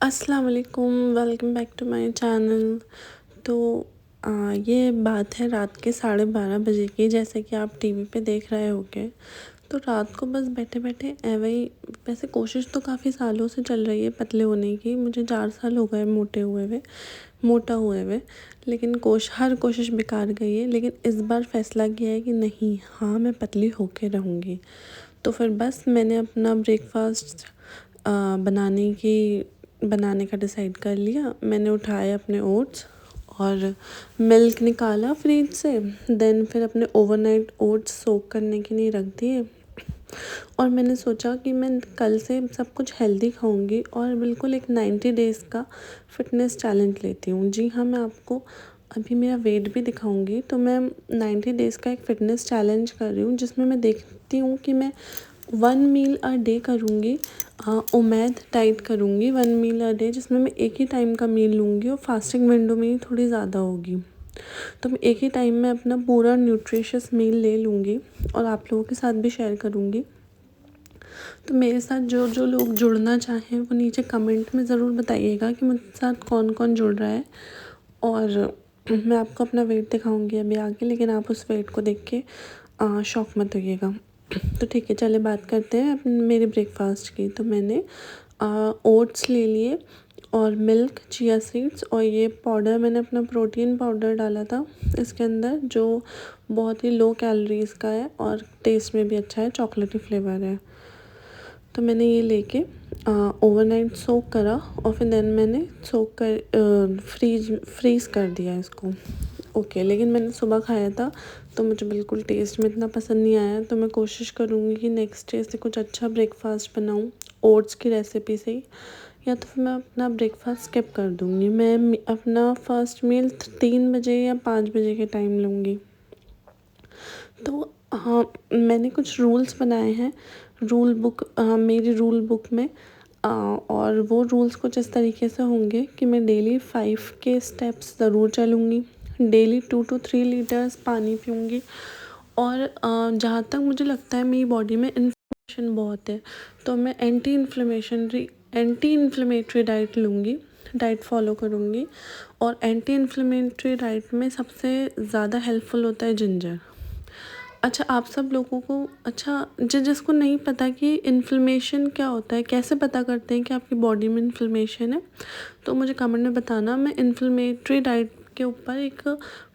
अस्सलाम वालेकुम, welcome back to my channel. तो ये बात है रात के 12:30 बजे की, जैसे कि आप टीवी पे देख रहे होंगे। तो रात को बस बैठे बैठे वही, वैसे कोशिश तो काफ़ी सालों से चल रही है पतले होने की। मुझे 4 साल हो गए मोटा हुए हुए, लेकिन हर कोशिश बेकार गई है। लेकिन इस बार फ़ैसला किया है कि नहीं, हाँ, मैं पतली होके रहूँगी। तो फिर बस मैंने अपना ब्रेकफ़ास्ट बनाने का डिसाइड कर लिया। मैंने उठाए अपने ओट्स और मिल्क निकाला फ्रिज से। देन फिर अपने ओवरनाइट ओट्स सोक करने के लिए रख दिए। और मैंने सोचा कि मैं कल से सब कुछ हेल्दी खाऊंगी और बिल्कुल एक 90 डेज़ का फ़िटनेस चैलेंज लेती हूँ। जी हाँ, मैं आपको अभी मेरा वेट भी दिखाऊंगी। तो मैं 90 डेज़ का एक फ़िटनेस चैलेंज कर रही हूँ, जिसमें मैं देखती हूँ कि मैं 1 मील अ डे करूँगी। उम्मीद डाइट करूँगी 1 मील अ डे, जिसमें मैं एक ही टाइम का मील लूँगी और फास्टिंग विंडो मेरी थोड़ी ज़्यादा होगी। तो मैं एक ही टाइम में अपना पूरा न्यूट्रिशियस मील ले लूँगी और आप लोगों के साथ भी शेयर करूँगी। तो मेरे साथ जो जो लोग जुड़ना चाहें वो नीचे कमेंट में ज़रूर बताइएगा कि मुझे साथ कौन कौन जुड़ रहा है। और मैं आपको अपना वेट दिखाऊंगी अभी आगे, लेकिन आप उस वेट को देख के शॉक मत होइएगा। तो ठीक है, चले बात करते हैं मेरे ब्रेकफास्ट की। तो मैंने ओट्स ले लिए और मिल्क, चिया सीड्स, और ये पाउडर मैंने अपना प्रोटीन पाउडर डाला था इसके अंदर, जो बहुत ही लो कैलोरीज़ का है और टेस्ट में भी अच्छा है, चॉकलेटी फ्लेवर है। तो मैंने ये लेके ओवरनाइट सोक करा और फिर देन मैंने फ्रीज़ कर दिया इसको। ओके, लेकिन मैंने सुबह खाया था तो मुझे बिल्कुल टेस्ट में इतना पसंद नहीं आया। तो मैं कोशिश करूँगी कि नेक्स्ट डे से कुछ अच्छा ब्रेकफास्ट बनाऊँ ओट्स की रेसिपी से ही, या तो फिर मैं अपना ब्रेकफास्ट स्किप कर दूँगी। मैं अपना फर्स्ट मील 3 बजे या 5 बजे के टाइम लूँगी। तो हाँ, मैंने कुछ रूल्स बनाए हैं मेरी रूल बुक में। और वो रूल्स कुछ इस तरीके से होंगे कि मैं डेली 5 के स्टेप्स ज़रूर चलूँगी, डेली 2 to 3 लीटर्स पानी पीऊँगी। और जहाँ तक मुझे लगता है मेरी बॉडी में इन्फ्लेमेशन बहुत है, तो मैं एंटी इन्फ्लेमेटरी डाइट फॉलो करूँगी। और एंटी इन्फ्लेमेटरी डाइट में सबसे ज़्यादा हेल्पफुल होता है जिंजर। अच्छा, आप सब लोगों को, जिसको नहीं पता कि इन्फ्लेमेशन क्या होता है, कैसे पता करते हैं कि आपकी बॉडी में इन्फ्लेमेशन है, तो मुझे कमेंट में बताना। मैं इन्फ्लेमेटरी डाइट के ऊपर एक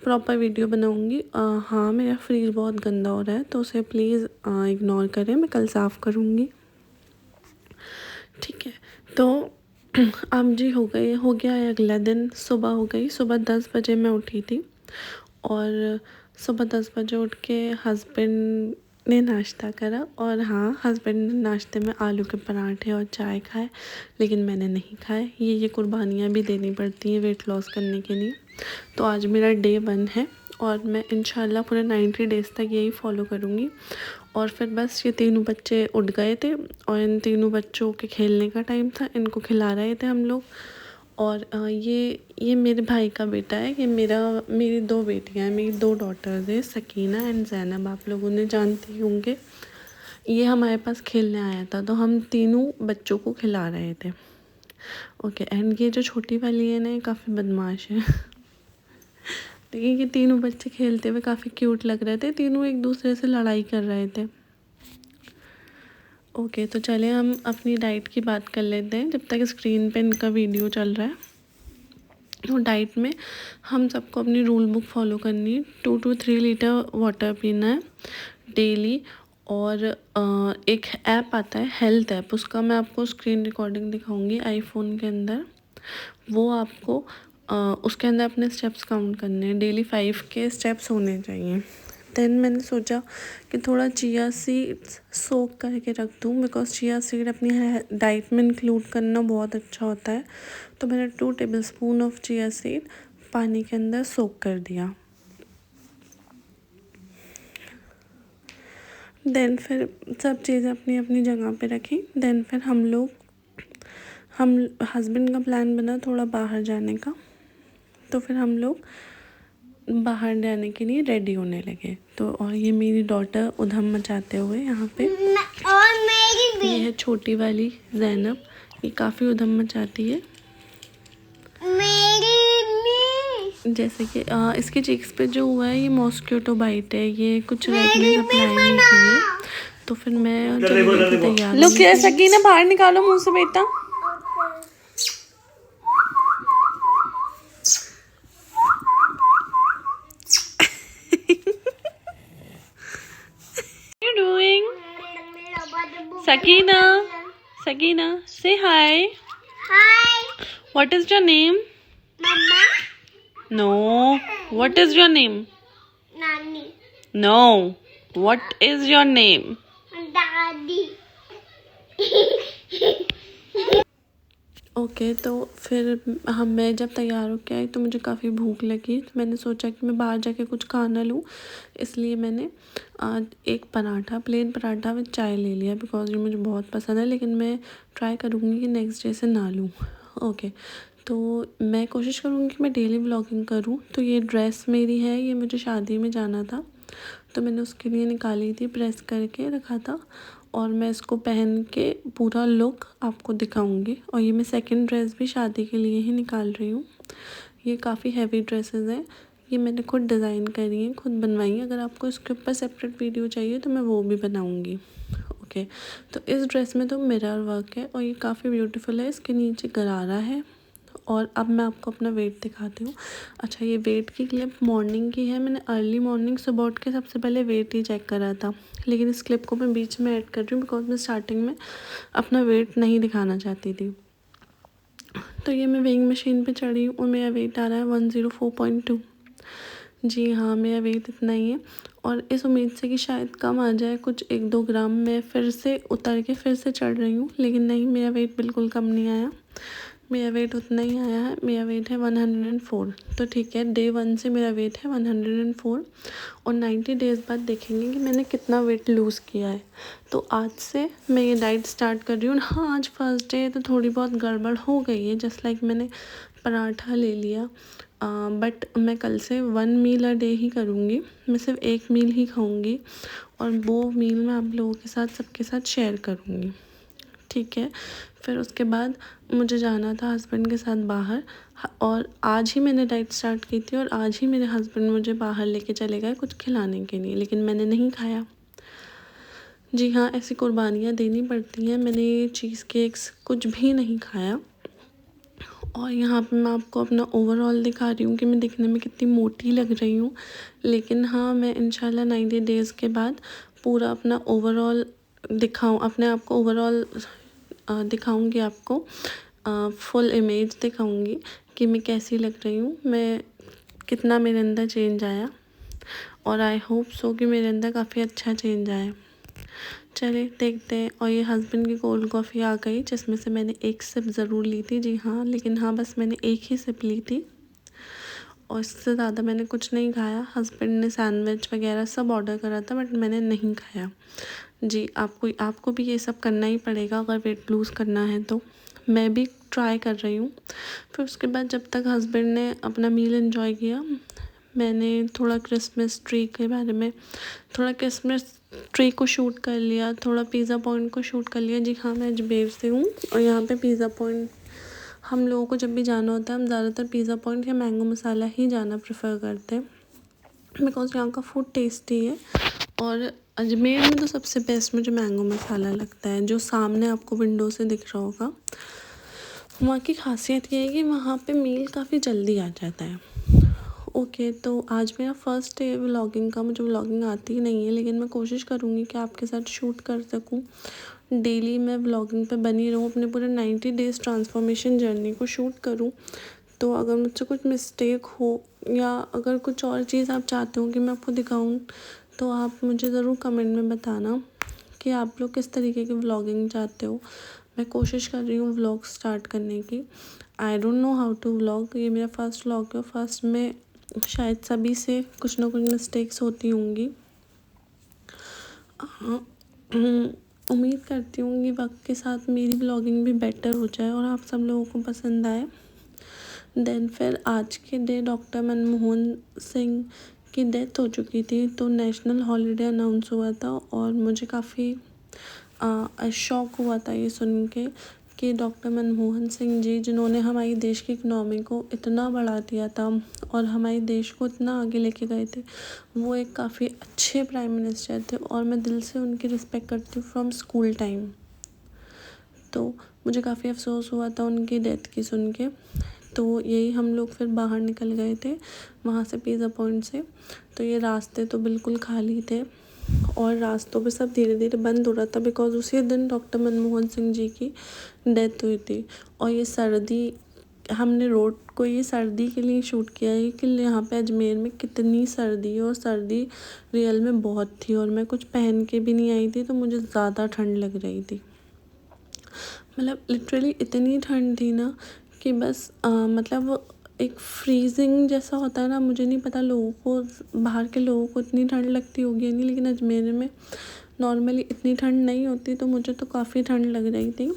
प्रॉपर वीडियो बनाऊंगी। हाँ, मेरा फ्रिज बहुत गंदा हो रहा है तो उसे प्लीज़ इग्नोर करें, मैं कल साफ़ करूँगी। ठीक है, तो अब जी हो गया है अगला दिन। सुबह हो गई, सुबह 10 बजे मैं उठी थी। और सुबह 10 बजे उठ के हस्बैंड ने नाश्ता करा। और हाँ, हस्बैंड ने नाश्ते में आलू के पराठे और चाय खाए, लेकिन मैंने नहीं खाए। ये कुर्बानियाँ भी देनी पड़ती हैं वेट लॉस करने के लिए। तो आज मेरा डे 1 है और मैं इंशाल्लाह पूरे 90 डेज़ तक यही फॉलो करूँगी। और फिर बस ये तीनों बच्चे उठ गए थे और इन तीनों बच्चों के खेलने का टाइम था, इनको खिला रहे थे हम लोग। और ये मेरे भाई का बेटा है। ये मेरी 2 बेटियां हैं, मेरी 2 डॉटर्स है, सकीना एंड ज़ैनब, आप लोगों ने जानती होंगे। ये हमारे पास खेलने आया था तो हम तीनों बच्चों को खिला रहे थे। ओके, एंड ये जो छोटी वाली है ना, ये काफ़ी बदमाश है। लेकिन ये तीनों बच्चे खेलते हुए काफ़ी क्यूट लग रहे थे, तीनों एक दूसरे से लड़ाई कर रहे थे। ओके, तो चले हम अपनी डाइट की बात कर लेते हैं जब तक स्क्रीन पे इनका वीडियो चल रहा है। तो डाइट में हम सबको अपनी रूल बुक फॉलो करनी है। 2 to 3 लीटर वाटर पीना है डेली। और एक ऐप आता है हेल्थ ऐप, उसका मैं आपको स्क्रीन रिकॉर्डिंग दिखाऊंगी आईफोन के अंदर। वो आपको उसके अंदर अपने स्टेप्स काउंट करने हैं, डेली 5 के स्टेप्स होने चाहिए। देन मैंने सोचा कि थोड़ा चिया सीड्स सोक करके रख दूँ, बिकॉज चिया सीड अपनी डाइट में इंक्लूड करना बहुत अच्छा होता है। तो मैंने 2 टेबलस्पून ऑफ चिया सीड पानी के अंदर सोक कर दिया। देन फिर सब चीज़ें अपनी अपनी जगह पे रखी। देन फिर हम हस्बैंड का प्लान बना थोड़ा बाहर जाने का। तो फिर हम लोग बाहर जाने के लिए रेडी होने लगे। तो और ये मेरी डॉटर उधम मचाते हुए यहाँ पे, और मेरी भी ये है छोटी वाली ज़ैनब, ये काफ़ी उधम मचाती है। जैसे कि इसके चीक्स पे जो हुआ है ये मॉस्किटो बाइट है, ये कुछ रेड ने अप्लाई नहीं की है। तो फिर मैं चली गई थी तैयार। लुक यार सकीना बाहर निकालो मुंह से बेटा। you doing? Sakina, Sakina, say hi. Hi, What is your name? Mama. No. What is your name? Nani. No. What is your name? Daddy. Okay तो फिर मैं जब तैयार होके आई तो मुझे काफ़ी भूख लगी, तो मैंने सोचा कि मैं बाहर जाके कुछ खाना लूँ। इसलिए मैंने एक पराठा, प्लेन पराठा विद चाय ले लिया, बिकॉज ये मुझे बहुत पसंद है। लेकिन मैं ट्राई करूँगी कि नेक्स्ट डे से ना लूँ। ओके तो मैं कोशिश करूँगी कि मैं डेली व्लॉगिंग करूँ। तो ये ड्रेस मेरी है, ये मुझे शादी में जाना था तो मैंने उसके लिए निकाली थी, प्रेस करके रखा था, और मैं इसको पहन के पूरा लुक आपको दिखाऊंगी। और ये मैं सेकंड ड्रेस भी शादी के लिए ही निकाल रही हूँ। ये काफ़ी हैवी ड्रेसेस हैं, ये मैंने खुद डिज़ाइन करी हैं, खुद बनवाई हैं। अगर आपको इसके ऊपर सेपरेट वीडियो चाहिए तो मैं वो भी बनाऊँगी। ओके तो इस ड्रेस में तो मिरर वर्क है और ये काफ़ी ब्यूटीफुल है। इसके नीचे गरारा है। और अब मैं आपको अपना वेट दिखाती हूँ। अच्छा ये वेट की क्लिप मॉर्निंग की है, मैंने अर्ली मॉर्निंग सुबह उठ के सबसे पहले वेट ही चेक करा था। लेकिन इस क्लिप को मैं बीच में ऐड कर रही हूँ बिकॉज मैं स्टार्टिंग में अपना वेट नहीं दिखाना चाहती थी। तो ये मैं वेइंग मशीन पे चढ़ी हूँ और मेरा वेट आ रहा है 104.2। जी हाँ मेरा वेट इतना ही है और इस उम्मीद से कि शायद कम आ जाए कुछ 1-2 ग्राम, मैं फिर से उतर के फिर से चढ़ रही हूँ। लेकिन नहीं, मेरा वेट बिल्कुल कम नहीं आया, मेरा वेट उतना ही आया है। मेरा वेट है 104। तो ठीक है, डे 1 से मेरा वेट है 104 और 90 डेज़ बाद देखेंगे कि मैंने कितना वेट लूज़ किया है। तो आज से मैं ये डाइट स्टार्ट कर रही हूँ। हाँ आज फर्स्ट डे है तो थोड़ी बहुत गड़बड़ हो गई है, जस्ट लाइक मैंने पराठा ले लिया, बट मैं कल से 1 मील अ डे ही करूँगी। मैं सिर्फ 1 मील ही खाऊँगी और वो मील मैं आप लोगों के साथ सबके साथ शेयर करूँगी। ठीक है, फिर उसके बाद मुझे जाना था हस्बैंड के साथ बाहर, और आज ही मैंने डाइट स्टार्ट की थी और आज ही मेरे हस्बैंड मुझे बाहर लेके चले गए कुछ खिलाने के लिए, लेकिन मैंने नहीं खाया। जी हाँ, ऐसी कुर्बानियाँ देनी पड़ती हैं। मैंने ये चीज़ केक्स कुछ भी नहीं खाया। और यहाँ पे मैं आपको अपना ओवरऑल दिखा रही हूँ कि मैं दिखने में कितनी मोटी लग रही हूँ। लेकिन हाँ मैं इंशाल्लाह 90 डेज़ के बाद पूरा अपना ओवरऑल अपने आप को ओवरऑल दिखाऊंगी आपको, फुल इमेज दिखाऊंगी कि मैं कैसी लग रही हूँ, मैं कितना मेरे अंदर चेंज आया। और आई होप सो कि मेरे अंदर काफ़ी अच्छा चेंज आया। चलिए देखते हैं। और ये हस्बैंड की कोल्ड कॉफ़ी आ गई जिसमें से मैंने एक सिप ज़रूर ली थी। जी हाँ, लेकिन हाँ बस मैंने एक ही सिप ली थी और इससे ज़्यादा मैंने कुछ नहीं खाया। हस्बैंड ने सैंडविच वगैरह सब ऑर्डर करा था बट मैंने नहीं खाया। जी आपको भी ये सब करना ही पड़ेगा अगर वेट लूज़ करना है तो। मैं भी ट्राई कर रही हूँ। फिर उसके बाद जब तक हस्बैंड ने अपना मील एंजॉय किया, मैंने थोड़ा क्रिसमस ट्री के बारे में, थोड़ा क्रिसमस ट्री को शूट कर लिया, थोड़ा पिज़्ज़ा पॉइंट को शूट कर लिया। जी हाँ मैं अजमेर से हूँ और यहाँ पे पिज़्ज़ा पॉइंट हम लोगों को जब भी जाना होता है हम ज़्यादातर पिज़्ज़ा पॉइंट या मैंगो मसाला ही जाना प्रेफर करते हैं बिकॉज़ यहाँ का फूड टेस्टी है। और अजमेर में तो सबसे बेस्ट मुझे मैंगो मसाला लगता है, जो सामने आपको विंडो से दिख रहा होगा। वहाँ की खासियत ये है कि वहाँ पे मील काफ़ी जल्दी आ जाता है। ओके तो आज मेरा फर्स्ट डे व्लॉगिंग का। मुझे व्लॉगिंग आती ही नहीं है लेकिन मैं कोशिश करूँगी कि आपके साथ शूट कर सकूँ, डेली मैं व्लॉगिंग पे बनी रहूँ, अपने पूरे 90 डेज़ ट्रांसफॉर्मेशन जर्नी को शूट करूँ। तो अगर मुझसे कुछ मिस्टेक हो या अगर कुछ और चीज़ आप चाहते हो कि मैं आपको दिखाऊँ तो आप मुझे ज़रूर कमेंट में बताना कि आप लोग किस तरीके की व्लॉगिंग चाहते हो। मैं कोशिश कर रही हूँ व्लॉग स्टार्ट करने की। I don't know how to vlog, ये मेरा फर्स्ट व्लॉग है। फर्स्ट में शायद सभी से कुछ ना कुछ मिस्टेक्स होती होंगी। उम्मीद करती हूँ कि वक्त के साथ मेरी व्लॉगिंग भी बेटर हो जाए और आप सब लोगों को पसंद आए। देन फिर आज के डे डॉक्टर मनमोहन सिंह की डेथ हो चुकी थी तो नेशनल हॉलीडे अनाउंस हुआ था और मुझे काफ़ी शौक हुआ था ये सुन के कि डॉक्टर मनमोहन सिंह जी, जिन्होंने हमारी देश की इकोनॉमी को इतना बढ़ा दिया था और हमारे देश को इतना आगे लेके गए थे, वो एक काफ़ी अच्छे प्राइम मिनिस्टर थे और मैं दिल से उनकी रिस्पेक्ट करती हूँ फ्रॉम स्कूल टाइम। तो मुझे काफ़ी अफ़सोस हुआ था उनकी डेथ की सुन के। तो यही हम लोग फिर बाहर निकल गए थे वहाँ से पिज़्ज़ा पॉइंट से। तो ये रास्ते तो बिल्कुल खाली थे और रास्तों पे सब धीरे धीरे बंद हो रहा था, बिकॉज़ उसी दिन डॉक्टर मनमोहन सिंह जी की डेथ हुई थी। और ये सर्दी, हमने रोड को ये सर्दी के लिए शूट किया है कि यहाँ पे अजमेर में कितनी सर्दी है और सर्दी रियल में बहुत थी और मैं कुछ पहन के भी नहीं आई थी, तो मुझे ज़्यादा ठंड लग रही थी। मतलब लिटरली इतनी ठंड थी ना कि बस मतलब एक फ्रीजिंग जैसा होता है ना, मुझे नहीं पता लोगों को, बाहर के लोगों को इतनी ठंड लगती होगी या नहीं, लेकिन अजमेर में नॉर्मली इतनी ठंड नहीं होती, तो मुझे तो काफ़ी ठंड लग रही थी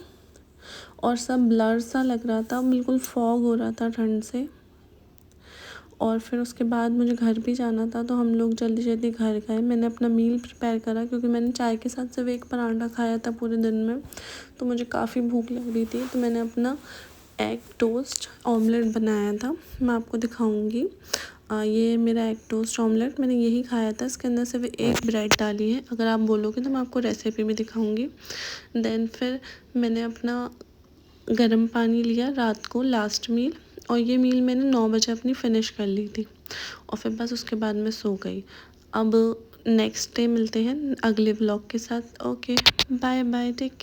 और सब ब्लर सा लग रहा था, बिल्कुल फॉग हो रहा था ठंड से। और फिर उसके बाद मुझे घर भी जाना था, तो हम लोग जल्दी जल्दी घर गए। मैंने अपना मील प्रिपेयर करा क्योंकि मैंने चाय के साथ सिर्फ एक पराठा खाया था पूरे दिन में, तो मुझे काफ़ी भूख लग रही थी। तो मैंने अपना एग टोस्ट ऑमलेट बनाया था, मैं आपको दिखाऊंगी। ये मेरा एग टोस्ट ऑमलेट मैंने यही खाया था, इसके अंदर सिर्फ एक ब्रेड डाली है। अगर आप बोलोगे तो मैं आपको रेसिपी भी दिखाऊंगी। देन फिर मैंने अपना गर्म पानी लिया रात को लास्ट मील, और ये मील मैंने 9 बजे अपनी फ़िनिश कर ली थी और फिर बस उसके बाद मैं सो गई। अब नेक्स्ट डे मिलते हैं अगले व्लॉग के साथ। Okay, bye bye, take care.